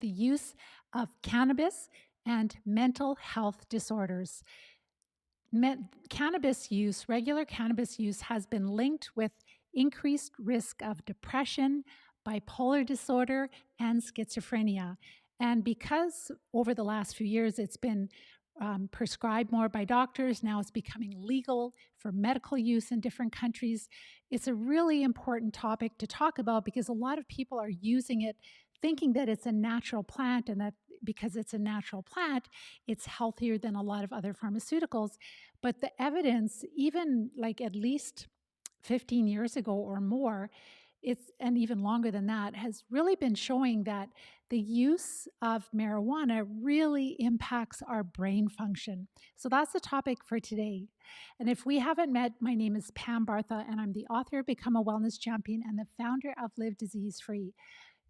the use of cannabis and mental health disorders. Cannabis use, regular cannabis use, has been linked with increased risk of depression, bipolar disorder, and schizophrenia. And because over the last few years it's been prescribed more by doctors, now it's becoming legal for medical use in different countries. It's a really important topic to talk about because a lot of people are using it thinking that it's a natural plant and that because it's a natural plant, it's healthier than a lot of other pharmaceuticals. But the evidence, even like at least 15 years ago or more, and even longer than that, has really been showing that the use of marijuana really impacts our brain function. So that's the topic for today. And if we haven't met, my name is Pam Bartha, and I'm the author of Become a Wellness Champion and the founder of Live Disease Free.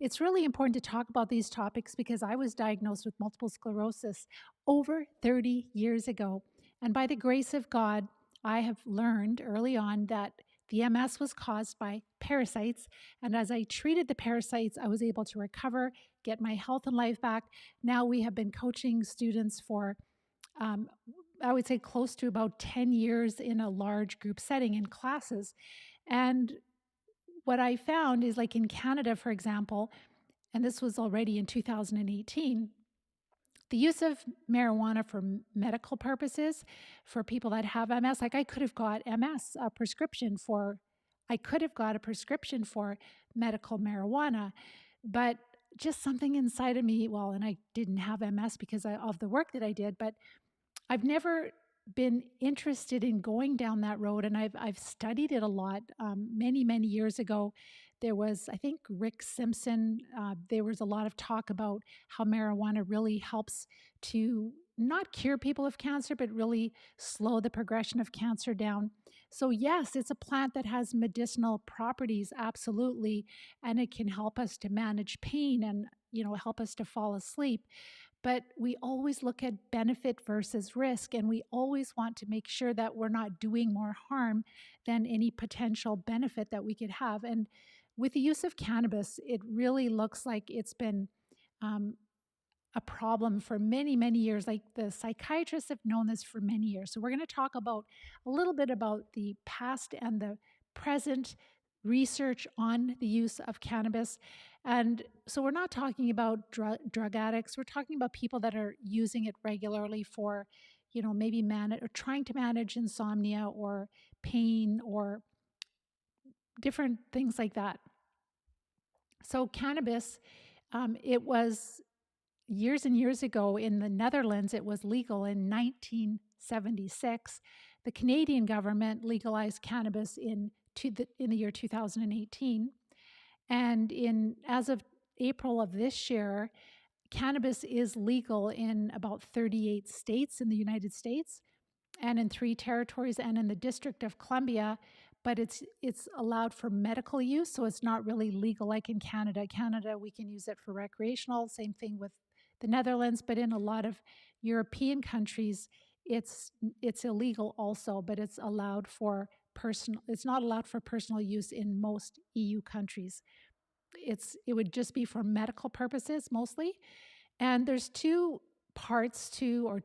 It's really important to talk about these topics because I was diagnosed with multiple sclerosis over 30 years ago. And by the grace of God, I have learned early on that the MS was caused by parasites. And as I treated the parasites, I was able to recover, get my health and life back. Now we have been coaching students for, I would say, close to about 10 years in a large group setting in classes. And what I found is, like in Canada, for example, and this was already in 2018, the use of marijuana for medical purposes for people that have MS, like I could have got a prescription for medical marijuana, but just something inside of me, well, and I didn't have MS because of the work that I did, but I've never been interested in going down that road, and I've studied it a lot. Many years ago, there was, I think, Rick Simpson. There was a lot of talk about how marijuana really helps to not cure people of cancer, but really slow the progression of cancer down. So yes, it's a plant that has medicinal properties, absolutely, and it can help us to manage pain and help us to fall asleep. But we always look at benefit versus risk, and we always want to make sure that we're not doing more harm than any potential benefit that we could have. And with the use of cannabis, it really looks like it's been um, a problem for many years. Like the psychiatrists have known this for many years. So we're going to talk about a little bit about the past and the present research on the use of cannabis. And so we're not talking about drug addicts. We're talking about people that are using it regularly for, maybe or trying to manage insomnia or pain or different things like that. So cannabis, it was years and years ago in the Netherlands, it was legal in 1976. The Canadian government legalized cannabis in the year 2018. And as of April of this year, cannabis is legal in about 38 states in the United States and in 3 territories and in the District of Columbia, but it's allowed for medical use, so it's not really legal like in Canada. Canada, we can use it for recreational, same thing with the Netherlands, but in a lot of European countries, it's illegal also, but it's allowed for it's not allowed for personal use in most EU countries. It would just be for medical purposes mostly. And there's two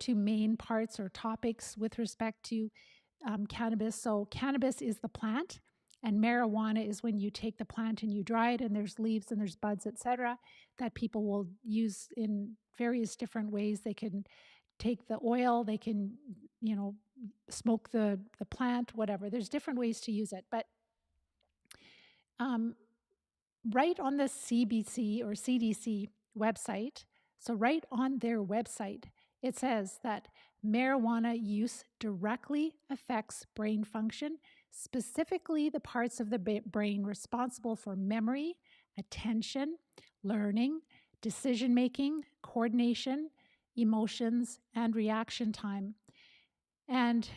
main parts or topics with respect to cannabis. So cannabis is the plant, and marijuana is when you take the plant and you dry it, and there's leaves and there's buds, etc., that people will use in various different ways. They can take the oil, they can, smoke the plant, whatever. There's different ways to use it. But right on the CBC or CDC website, so right on their website, it says that marijuana use directly affects brain function, specifically the parts of the brain responsible for memory, attention, learning, decision-making, coordination, emotions, and reaction time. And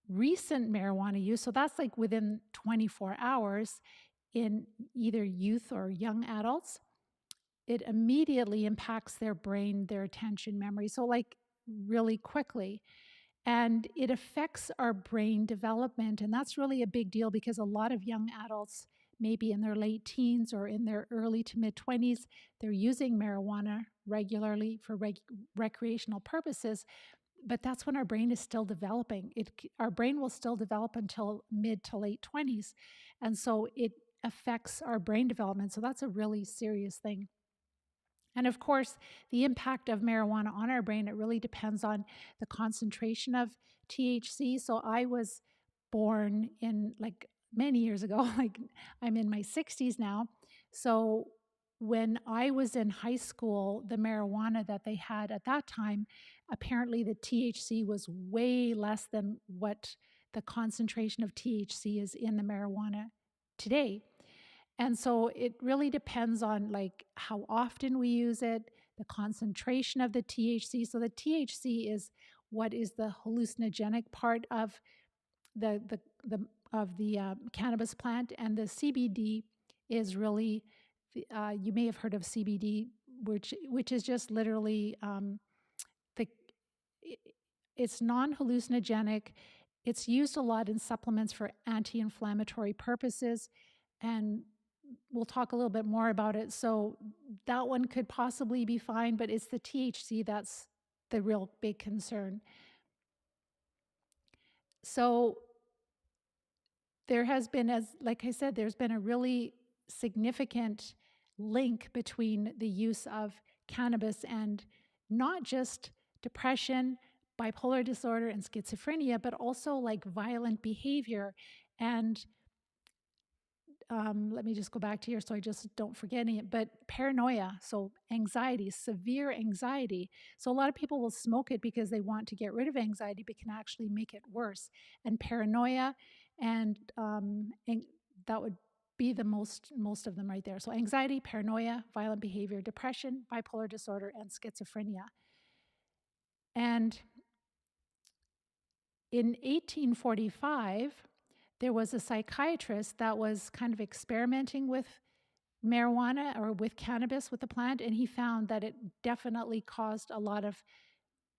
recent marijuana use, so that's like within 24 hours in either youth or young adults, it immediately impacts their brain, their attention, memory, so like really quickly. And it affects our brain development, and that's really a big deal because a lot of young adults maybe in their late teens or in their early to mid 20s, they're using marijuana regularly for recreational purposes. But that's when our brain is still developing. Our brain will still develop until mid to late 20s. And so it affects our brain development. So that's a really serious thing. And of course, the impact of marijuana on our brain, it really depends on the concentration of THC. So I was born in like many years ago, like I'm in my 60s now. So when I was in high school, the marijuana that they had at that time, apparently the THC was way less than what the concentration of THC is in the marijuana today. And so it really depends on like how often we use it, the concentration of the THC. So the THC is what is the hallucinogenic part of the cannabis plant, and the CBD is really you may have heard of CBD, which is just literally the it's non-hallucinogenic. It's used a lot in supplements for anti-inflammatory purposes, and we'll talk a little bit more about it. So that one could possibly be fine, but it's the THC that's the real big concern. So there has been, as like I said, there's been a really significant link between the use of cannabis and not just depression, bipolar disorder, and schizophrenia, but also like violent behavior. And let me just go back to here so I just don't forget any, but paranoia, so anxiety, severe anxiety. So a lot of people will smoke it because they want to get rid of anxiety, but can actually make it worse. And paranoia, and that would be the most of them right there. So anxiety, paranoia, violent behavior, depression, bipolar disorder, and schizophrenia. And in 1845, there was a psychiatrist that was kind of experimenting with marijuana or with cannabis, with the plant, and he found that it definitely caused a lot of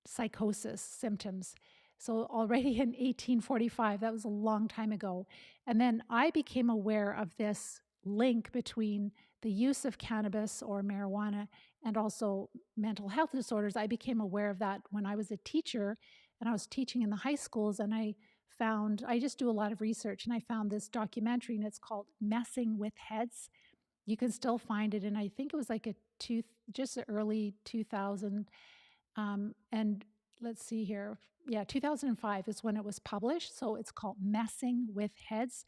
psychosis symptoms. So already in 1845, that was a long time ago. And then I became aware of this link between the use of cannabis or marijuana and also mental health disorders. I became aware of that when I was a teacher, and I was teaching in the high schools, and I just do a lot of research, and I found this documentary, and it's called Messing with Heads. You can still find it, and I think it was like just the early 2000, and let's see here. Yeah, 2005 is when it was published. So it's called Messing with Heads.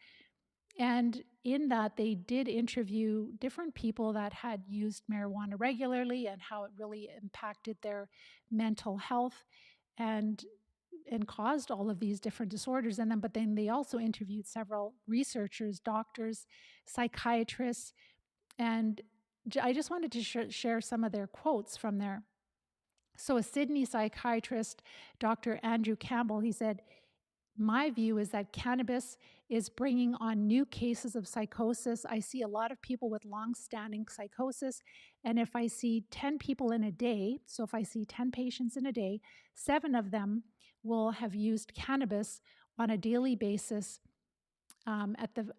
And in that, they did interview different people that had used marijuana regularly and how it really impacted their mental health and caused all of these different disorders. But then they also interviewed several researchers, doctors, psychiatrists, and I just wanted to share some of their quotes from there. So a Sydney psychiatrist, Dr. Andrew Campbell, he said, "My view is that cannabis is bringing on new cases of psychosis. I see a lot of people with long-standing psychosis, and if I see 10 people in a day, so if I see 10 patients in a day, 7 of them will have used cannabis on a daily basis at the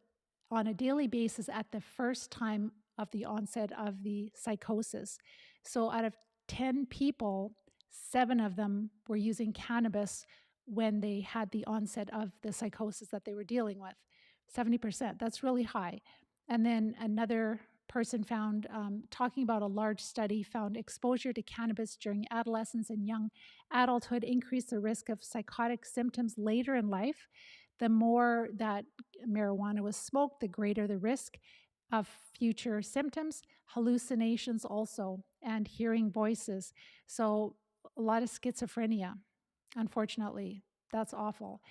first time of the onset of the psychosis. So out of 10 people, 7 of them were using cannabis when they had the onset of the psychosis that they were dealing with. 70%, that's really high. And then another person found, talking about a large study, found exposure to cannabis during adolescence and young adulthood increased the risk of psychotic symptoms later in life. The more that marijuana was smoked, the greater the risk of future symptoms, hallucinations also, and hearing voices. So a lot of schizophrenia, unfortunately. That's awful.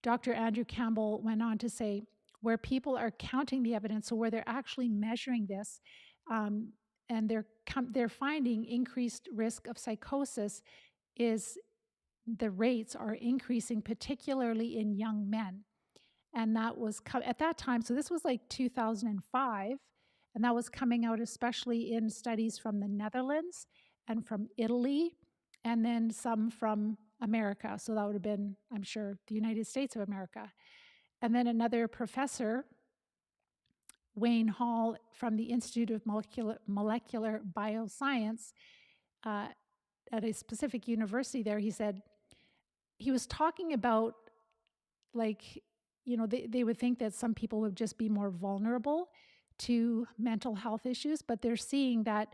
Dr. Andrew Campbell went on to say, where people are counting the evidence, so where they're actually measuring this, and they're finding increased risk of psychosis, is the rates are increasing, particularly in young men. And that was at that time, so this was like 2005, and that was coming out especially in studies from the Netherlands and from Italy, and then some from America. So that would have been, I'm sure, the United States of America. And then another professor Wayne Hall from the Institute of Molecular Bioscience at a specific university there, he said, he was talking about, like, they would think that some people would just be more vulnerable to mental health issues, but they're seeing that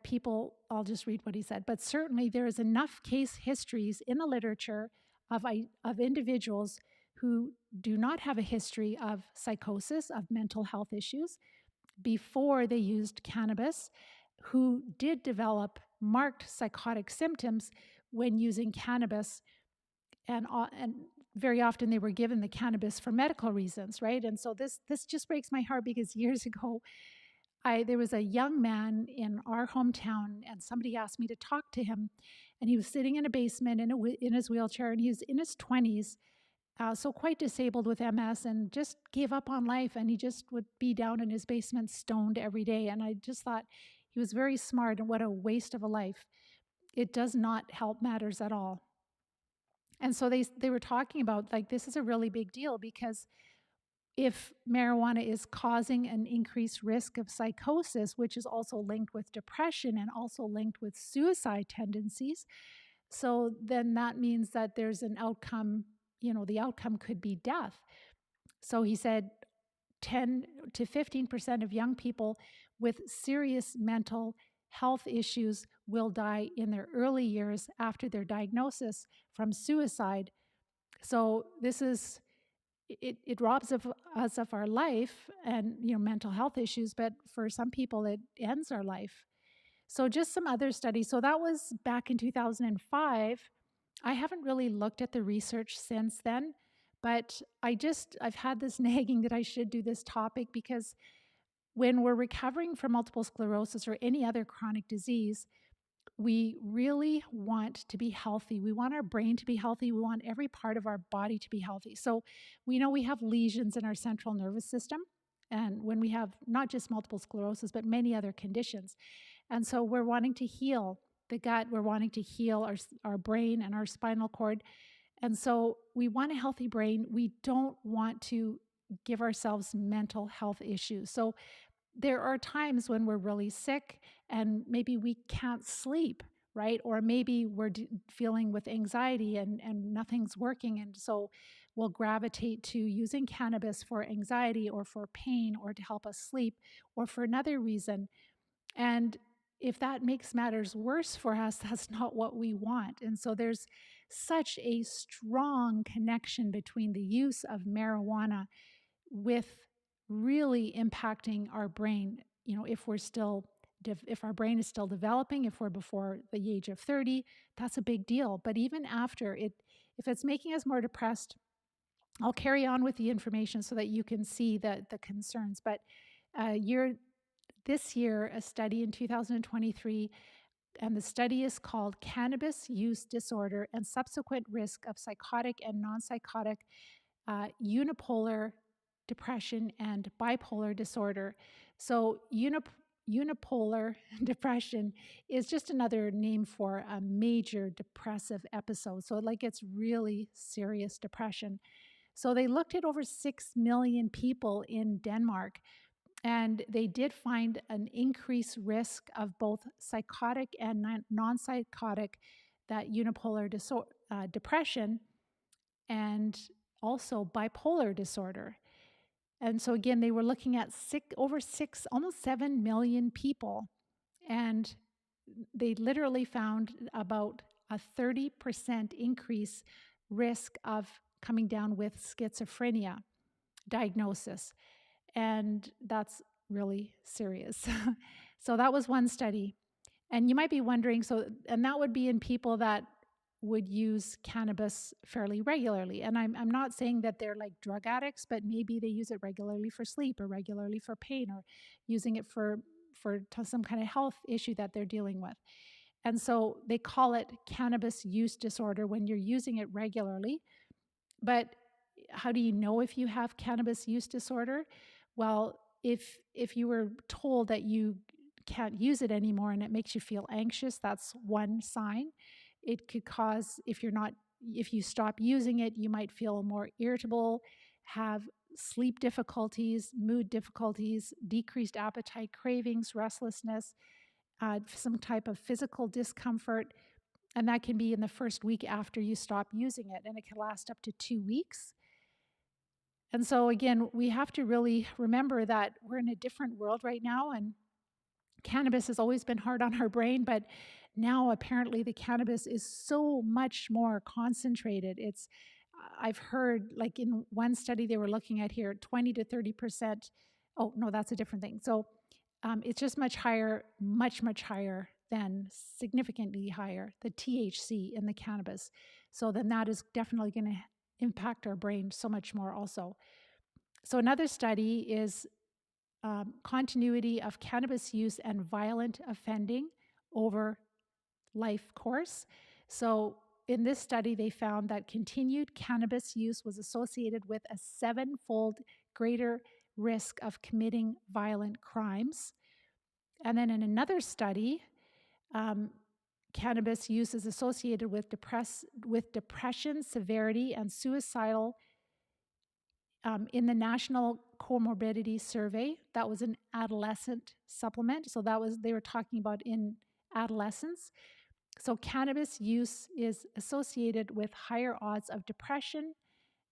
people, I'll just read what he said, but certainly there is enough case histories in the literature of individuals who do not have a history of psychosis, of mental health issues, before they used cannabis, who did develop marked psychotic symptoms when using cannabis, and very often they were given the cannabis for medical reasons, right? And so this just breaks my heart, because years ago, there was a young man in our hometown, and somebody asked me to talk to him, and he was sitting in a basement in his wheelchair, and he was in his 20s, so quite disabled with MS, and just gave up on life, and he just would be down in his basement stoned every day. And I just thought he was very smart, and what a waste of a life. It does not help matters at all. And so they were talking about, like, this is a really big deal, because if marijuana is causing an increased risk of psychosis, which is also linked with depression and also linked with suicide tendencies, so then that means that there's an outcome, the outcome could be death. So he said 10 to 15% of young people with serious mental health issues will die in their early years after their diagnosis from suicide. So this is, it robs us of our life and mental health issues, but for some people it ends our life. So just some other studies. So that was back in 2005. I haven't really looked at the research since then, but I've had this nagging that I should do this topic, because when we're recovering from multiple sclerosis or any other chronic disease, we really want to be healthy. We want our brain to be healthy. We want every part of our body to be healthy. So we know we have lesions in our central nervous system, and when we have not just multiple sclerosis, but many other conditions. And so we're wanting to heal the gut, we're wanting to heal our brain and our spinal cord. And so we want a healthy brain. We don't want to give ourselves mental health issues. So there are times when we're really sick and maybe we can't sleep, right? Or maybe we're feeling with anxiety and nothing's working. And so we'll gravitate to using cannabis for anxiety or for pain or to help us sleep or for another reason. And if that makes matters worse for us, that's not what we want. And so there's such a strong connection between the use of marijuana with really impacting our brain. If our brain is still developing, if we're before the age of 30, that's a big deal. But even after it, if it's making us more depressed, I'll carry on with the information so that you can see the concerns. But this year, a study in 2023, and the study is called Cannabis Use Disorder and Subsequent Risk of Psychotic and Non-Psychotic Unipolar Depression and Bipolar Disorder. So unipolar depression is just another name for a major depressive episode. So like it's really serious depression. So they looked at over 6 million people in Denmark, and they did find an increased risk of both psychotic and non-psychotic, that unipolar depression, and also bipolar disorder. And so again, they were looking at almost 7 million people, and they literally found about a 30% increase risk of coming down with schizophrenia diagnosis. And that's really serious. So that was one study. And you might be wondering, and that would be in people that would use cannabis fairly regularly. And I'm not saying that they're like drug addicts, but maybe they use it regularly for sleep or regularly for pain or using it for some kind of health issue that they're dealing with. And so they call it cannabis use disorder when you're using it regularly. But how do you know if you have cannabis use disorder? Well, if you were told that you can't use it anymore and it makes you feel anxious, that's one sign. It could cause, if you stop using it, you might feel more irritable, have sleep difficulties, mood difficulties, decreased appetite, cravings, restlessness, some type of physical discomfort. And that can be in the first week after you stop using it, and it can last up to 2 weeks. And so, again, we have to really remember that we're in a different world right now, and cannabis has always been hard on our brain, but now apparently the cannabis is so much more concentrated. I've heard, like in one study they were looking at here, 20 to 30%. Oh, no, that's a different thing. So it's just much higher, much higher than, significantly higher, the THC in the cannabis. So then that is definitely going to impact our brain so much more also. So another study is continuity of cannabis use and violent offending over life course. So in this study, they found that continued cannabis use was associated with a 7-fold greater risk of committing violent crimes. And then in another study, cannabis use is associated with depression severity and suicidal in the National Comorbidity Survey. That was an adolescent supplement. So they were talking about in adolescence. So cannabis use is associated with higher odds of depression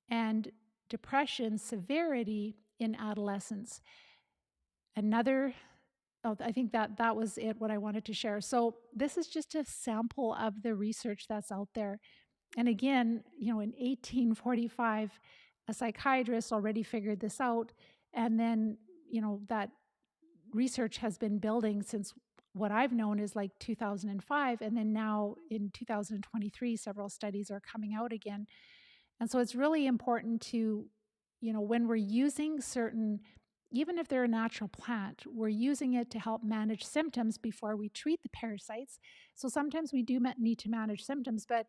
and depression severity in adolescence. I think that was it, what I wanted to share. So this is just a sample of the research that's out there. And again, in 1845, a psychiatrist already figured this out. And then, that research has been building since what I've known is like 2005. And then now in 2023, several studies are coming out again. And so it's really important to, when we're using certain, even if they're a natural plant, we're using it to help manage symptoms before we treat the parasites. So sometimes we do need to manage symptoms, but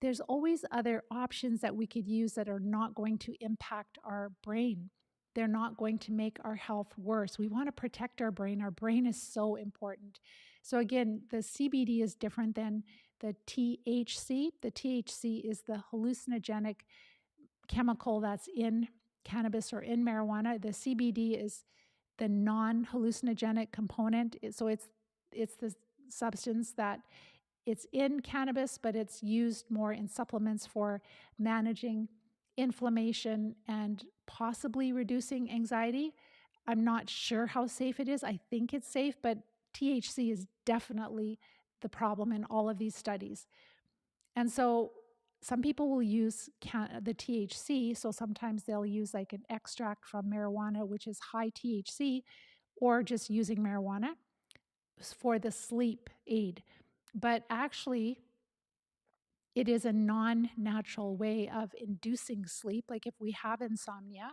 there's always other options that we could use that are not going to impact our brain. They're not going to make our health worse. We want to protect our brain. Our brain is so important. So again, the CBD is different than the THC. The THC is the hallucinogenic chemical that's in cannabis or in marijuana. The CBD is the non-hallucinogenic component. So it's the substance that it's in cannabis, but it's used more in supplements for managing inflammation and possibly reducing anxiety. I'm not sure how safe it is. I think it's safe, but THC is definitely the problem in all of these studies. And so some people will use the THC, so sometimes they'll use like an extract from marijuana, which is high THC, or just using marijuana for the sleep aid. But actually, it is a non-natural way of inducing sleep, like if we have insomnia.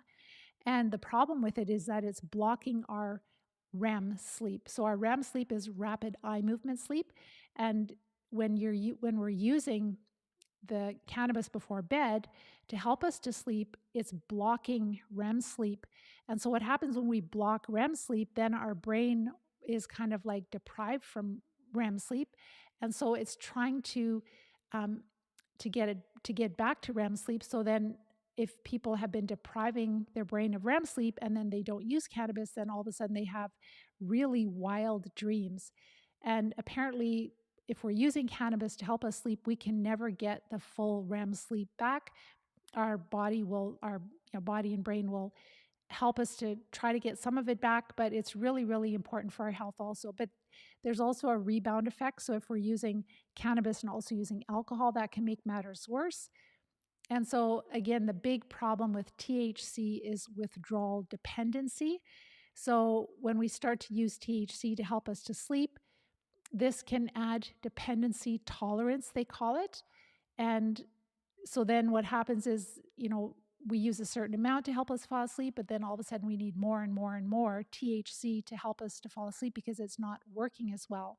And the problem with it is that it's blocking our REM sleep. So our REM sleep is rapid eye movement sleep. And when we're using the cannabis before bed to help us to sleep, it's blocking REM sleep. And so what happens when we block REM sleep, then our brain is kind of like deprived from REM sleep. And so it's trying to get back to REM sleep. So then if people have been depriving their brain of REM sleep and then they don't use cannabis, then all of a sudden they have really wild dreams. And apparently, if we're using cannabis to help us sleep, we can never get the full REM sleep back. Our body and brain will help us to try to get some of it back, but it's really, really important for our health also. But there's also a rebound effect. So if we're using cannabis and also using alcohol, that can make matters worse. And so again, the big problem with THC is withdrawal dependency. So when we start to use THC to help us to sleep, this can add dependency tolerance, they call it. And so then what happens is, we use a certain amount to help us fall asleep, but then all of a sudden we need more and more and more THC to help us to fall asleep because it's not working as well.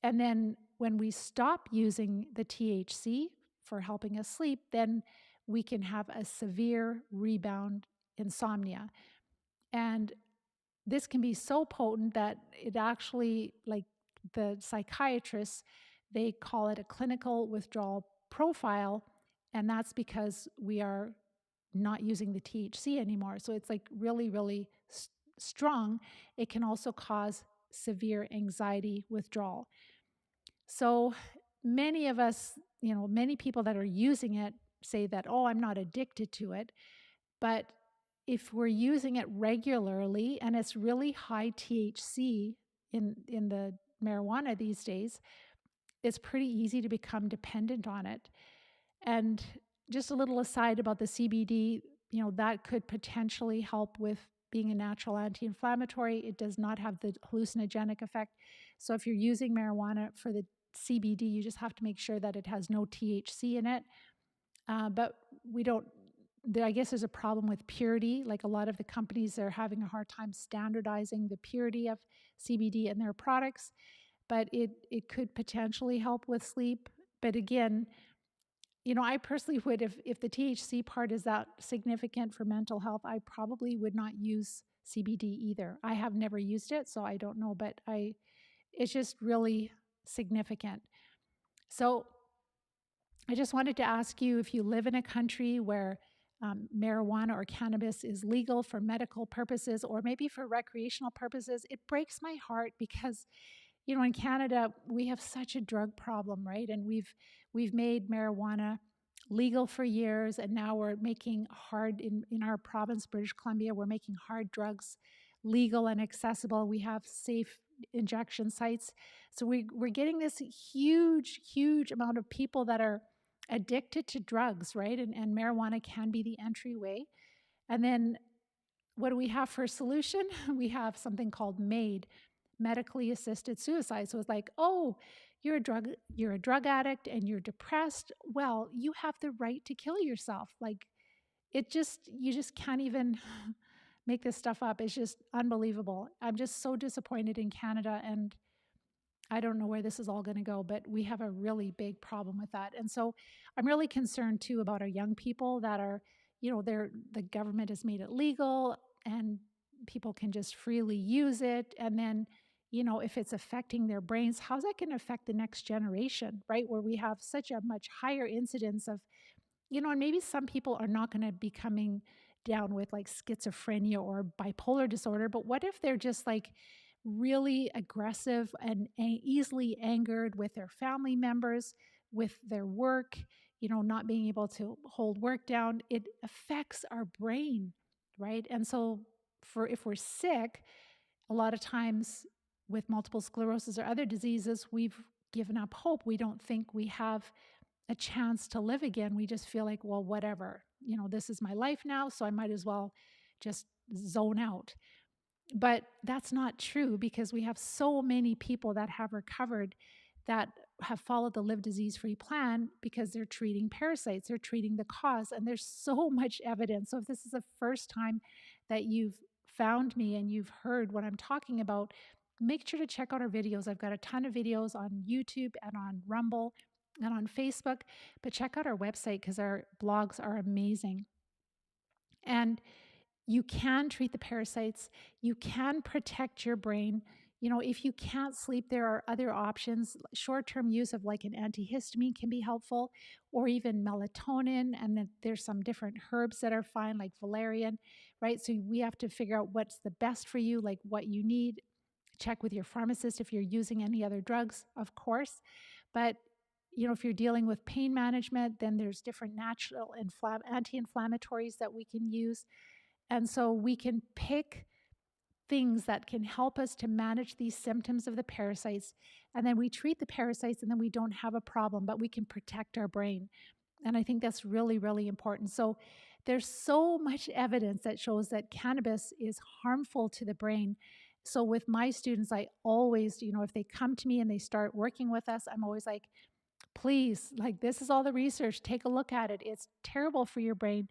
And then when we stop using the THC for helping us sleep, then we can have a severe rebound insomnia. And this can be so potent that it actually, like the psychiatrists, they call it a clinical withdrawal profile. And that's because we are not using the THC anymore. So it's like really, really strong. It can also cause severe anxiety withdrawal. So many of us, many people that are using it say that, oh, I'm not addicted to it. But if we're using it regularly and it's really high THC in the marijuana these days, it's pretty easy to become dependent on it. And just a little aside about the CBD, that could potentially help with being a natural anti-inflammatory. It does not have the hallucinogenic effect. So if you're using marijuana for the CBD, you just have to make sure that it has no THC in it. But I guess there's a problem with purity. Like a lot of the companies are having a hard time standardizing the purity of CBD in their products. But it could potentially help with sleep. But again, I personally would, if the THC part is that significant for mental health, I probably would not use CBD either. I have never used it, so I don't know, but it's just really significant. So I just wanted to ask you, if you live in a country where marijuana or cannabis is legal for medical purposes or maybe for recreational purposes, it breaks my heart because in Canada, we have such a drug problem, right? And we've made marijuana legal for years, and now we're making hard in our province, British Columbia, we're making hard drugs legal and accessible. We have safe injection sites. So we're getting this huge, huge amount of people that are addicted to drugs, right? And marijuana can be the entryway. And then what do we have for a solution? We have something called MAID, medically assisted suicide. So it's like, oh, you're a drug addict and you're depressed. Well, you have the right to kill yourself. Like you just can't even make this stuff up. It's just unbelievable. I'm just so disappointed in Canada, and I don't know where this is all going to go, but we have a really big problem with that. And so I'm really concerned too about our young people that are, the government has made it legal and people can just freely use it. And then, if it's affecting their brains, how's that going to affect the next generation, right? Where we have such a much higher incidence of, and maybe some people are not going to be coming down with like schizophrenia or bipolar disorder, but what if they're just like really aggressive and easily angered with their family members, with their work, not being able to hold work down? It affects our brain, right? And so if we're sick, a lot of times with multiple sclerosis or other diseases, we've given up hope. We don't think we have a chance to live again. We just feel like, well, whatever, this is my life now, so I might as well just zone out. But that's not true, because we have so many people that have recovered that have followed the Live Disease-Free plan because they're treating parasites, they're treating the cause, and there's so much evidence. So if this is the first time that you've found me and you've heard what I'm talking about, make sure to check out our videos. I've got a ton of videos on YouTube and on Rumble and on Facebook, but check out our website because our blogs are amazing. And you can treat the parasites. You can protect your brain. If you can't sleep, there are other options. Short-term use of like an antihistamine can be helpful, or even melatonin. And then there's some different herbs that are fine, like valerian, right? So we have to figure out what's the best for you, like what you need. Check with your pharmacist if you're using any other drugs, of course. But if you're dealing with pain management, then there's different natural anti-inflammatories that we can use. And so we can pick things that can help us to manage these symptoms of the parasites. And then we treat the parasites and then we don't have a problem, but we can protect our brain. And I think that's really, really important. So there's so much evidence that shows that cannabis is harmful to the brain. So with my students, I always, if they come to me and they start working with us, I'm always like, please, like, this is all the research. Take a look at it. It's terrible for your brain.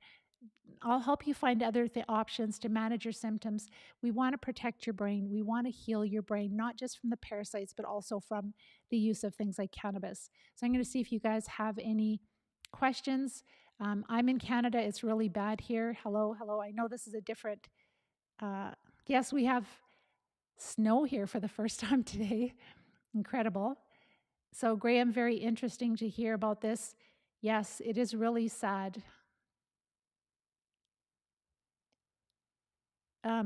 I'll help you find other options to manage your symptoms. We want to protect your brain. We want to heal your brain, not just from the parasites, but also from the use of things like cannabis. So I'm going to see if you guys have any questions. I'm in Canada. It's really bad here. Hello, hello. I know this is a different, yes, we have snow here for the first time today. Incredible. So Graham, very interesting to hear about this. Yes, it is really sad.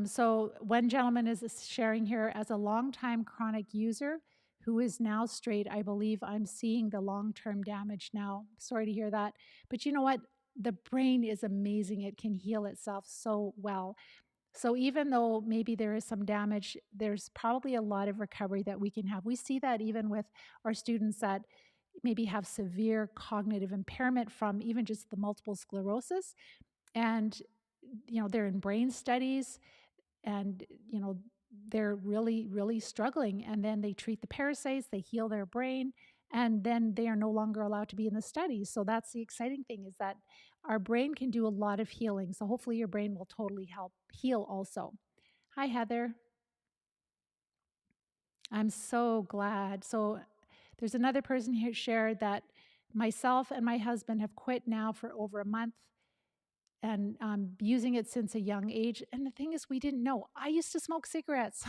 So one gentleman is sharing here, as a longtime chronic user who is now straight, I believe I'm seeing the long-term damage now. Sorry to hear that. But you know what? The brain is amazing. It can heal itself so well. So even though maybe there is some damage, there's probably a lot of recovery that we can have. We see that even with our students that maybe have severe cognitive impairment from even just the multiple sclerosis. And, they're in brain studies, and they're really really struggling, and then they treat the parasites, they heal their brain, and then they are no longer allowed to be in the studies. So that's the exciting thing, is that our brain can do a lot of healing. So hopefully your brain will totally help heal also. Hi, Heather. I'm so glad. So there's another person here shared that myself and my husband have quit now for over a month, and using it since a young age. And the thing is, we didn't know. I used to smoke cigarettes.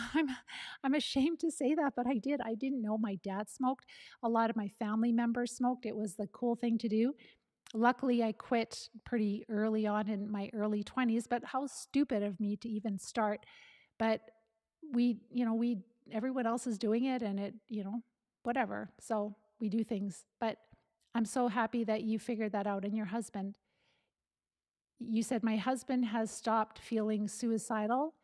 I'm ashamed to say that, but I did. I didn't know my dad smoked. A lot of my family members smoked. It was the cool thing to do. Luckily, I quit pretty early on in my early 20s, but how stupid of me to even start. But we everyone else is doing it, and whatever. So we do things. But I'm so happy that you figured that out, and your husband. You said, my husband has stopped feeling suicidal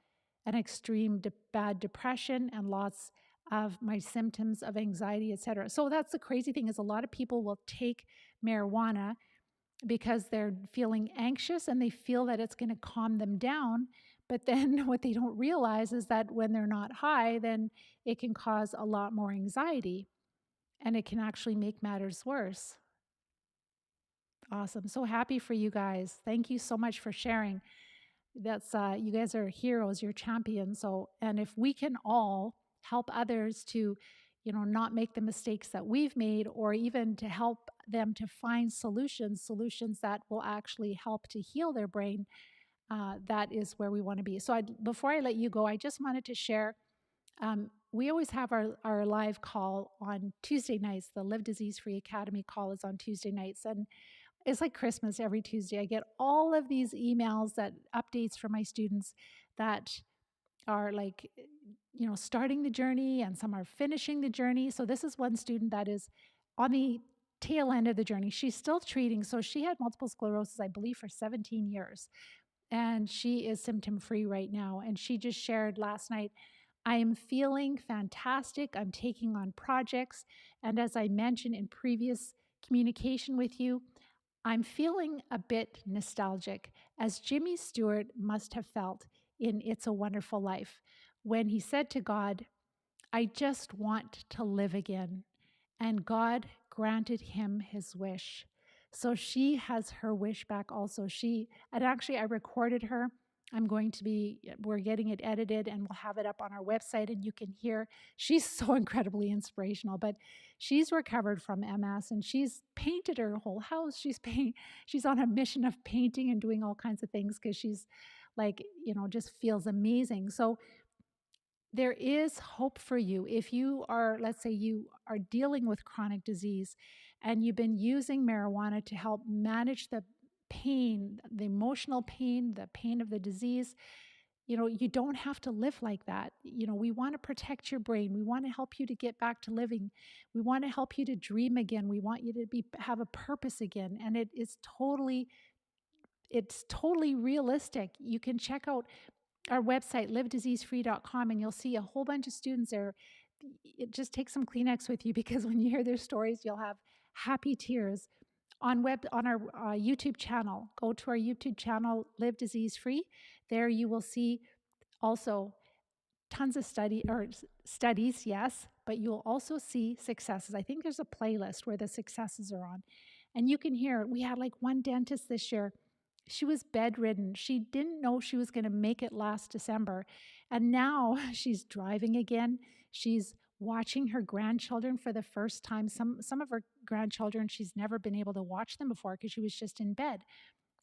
and extreme bad depression and lots of my symptoms of anxiety, etc. So that's the crazy thing, is a lot of people will take marijuana because they're feeling anxious and they feel that it's going to calm them down. But then what they don't realize is that when they're not high, then it can cause a lot more anxiety, and it can actually make matters worse. Awesome. So happy for you guys. Thank you so much for sharing. That's You guys are heroes, you're champions. So, and if we can all help others to, not make the mistakes that we've made, or even to help them to find solutions that will actually help to heal their brain, that is where we want to be. So before I let you go, I just wanted to share, we always have our live call on Tuesday nights. The Live Disease Free Academy call is on Tuesday nights. And it's like Christmas every Tuesday. I get all of these emails, that updates from my students that are like, starting the journey, and some are finishing the journey. So this is one student that is on the tail end of the journey. She's still treating. So she had multiple sclerosis, I believe, for 17 years. And she is symptom free right now. And she just shared last night, I am feeling fantastic. I'm taking on projects. And as I mentioned in previous communication with you, I'm feeling a bit nostalgic, as Jimmy Stewart must have felt in It's a Wonderful Life, when he said to God, I just want to live again. And God granted him his wish. So she has her wish back also. And actually, I recorded her. We're getting it edited, and we'll have it up on our website, and you can hear. She's so incredibly inspirational, but she's recovered from MS, and she's painted her whole house. She's on a mission of painting and doing all kinds of things, because she's like, just feels amazing. So there is hope for you. If you are, let's say you are dealing with chronic disease and you've been using marijuana to help manage the pain, the emotional pain, the pain of the disease, you don't have to live like that. We want to protect your brain. We want to help you to get back to living. We want to help you to dream again. We want you to have a purpose again. And it's totally realistic. You can check out our website, livediseasefree.com, and you'll see a whole bunch of students there. Just take some Kleenex with you, because when you hear their stories, you'll have happy tears. On our YouTube channel, go to our YouTube channel, Live Disease Free. There you will see also tons of studies, yes, but you'll also see successes. I think there's a playlist where the successes are on. And you can hear, we had like one dentist this year. She was bedridden. She didn't know she was going to make it last December. And now she's driving again. She's watching her grandchildren for the first time. Some of her grandchildren, she's never been able to watch them before, because she was just in bed.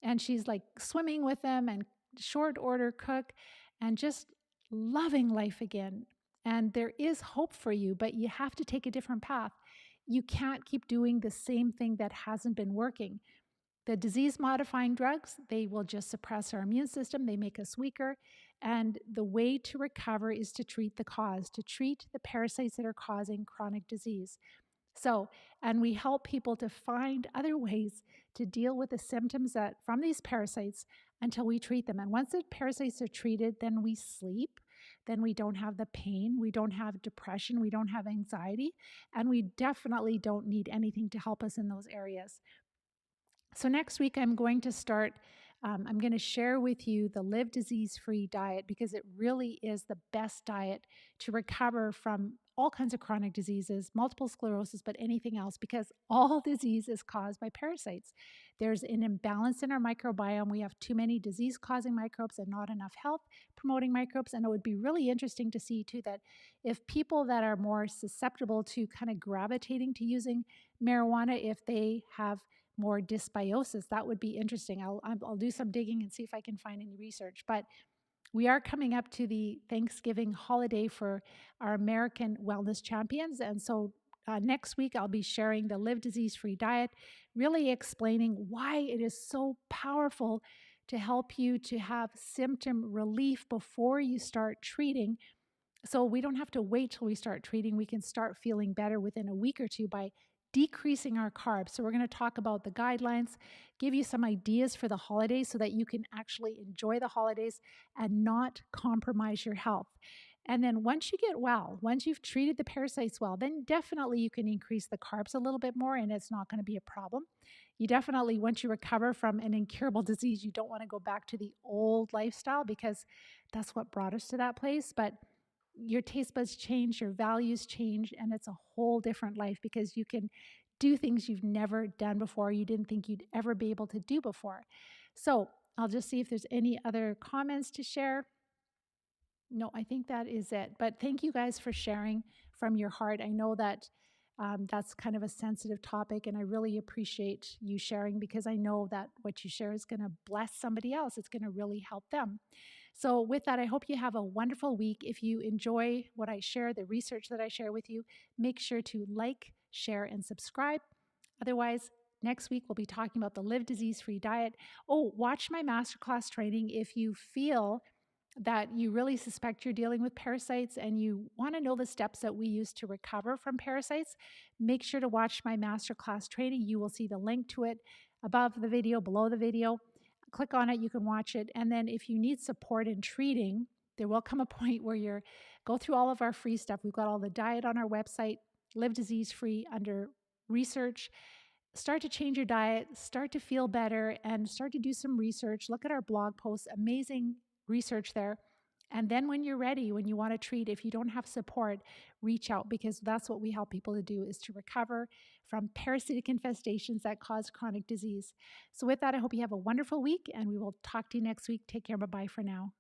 And she's like swimming with them, and short order cook, and just loving life again. And there is hope for you, but you have to take a different path. You can't keep doing the same thing that hasn't been working. The disease-modifying drugs, they will just suppress our immune system. They make us weaker. And the way to recover is to treat the cause, to treat the parasites that are causing chronic disease. So, and we help people to find other ways to deal with the symptoms that from these parasites until we treat them. And once the parasites are treated, then we sleep, then we don't have the pain, we don't have depression, we don't have anxiety, and we definitely don't need anything to help us in those areas. So next week, I'm going to I'm going to share with you the Live Disease-Free diet because it really is the best diet to recover from all kinds of chronic diseases, multiple sclerosis, but anything else, because all disease is caused by parasites. There's an imbalance in our microbiome. We have too many disease-causing microbes and not enough health-promoting microbes. And it would be really interesting to see, too, that if people that are more susceptible to kind of gravitating to using marijuana, if they have more dysbiosis. That would be interesting. I'll do some digging and see if I can find any research. But we are coming up to the Thanksgiving holiday for our American wellness champions. And so next week, I'll be sharing the Live Disease-Free diet, really explaining why it is so powerful to help you to have symptom relief before you start treating. So we don't have to wait till we start treating. We can start feeling better within a week or two by decreasing our carbs. So we're going to talk about the guidelines, give you some ideas for the holidays so that you can actually enjoy the holidays and not compromise your health. And then once you get well, once you've treated the parasites well, then definitely you can increase the carbs a little bit more and it's not going to be a problem. You definitely, once you recover from an incurable disease, you don't want to go back to the old lifestyle because that's what brought us to that place. But your taste buds change, your values change, and it's a whole different life because you can do things you've never done before, you didn't think you'd ever be able to do before. So I'll just see if there's any other comments to share. No, I think that is it. But thank you guys for sharing from your heart. I know that that's kind of a sensitive topic, and I really appreciate you sharing because I know that what you share is going to bless somebody else. It's going to really help them. So with that, I hope you have a wonderful week. If you enjoy what I share, the research that I share with you, make sure to like, share, and subscribe. Otherwise, next week we'll be talking about the Live Disease-Free diet. Oh, watch my masterclass training if you feel that you really suspect you're dealing with parasites and you want to know the steps that we use to recover from parasites. Make sure to watch my masterclass training. You will see the link to it above the video, below the video. Click on it, you can watch it. And then if you need support in treating, there will come a point where you're go through all of our free stuff. We've got all the diet on our website, Live Disease Free under research. Start to change your diet, start to feel better, and start to do some research. Look at our blog posts, amazing research there. And then when you're ready, when you want to treat, if you don't have support, reach out because that's what we help people to do is to recover from parasitic infestations that cause chronic disease. So with that, I hope you have a wonderful week and we will talk to you next week. Take care. Bye-bye for now.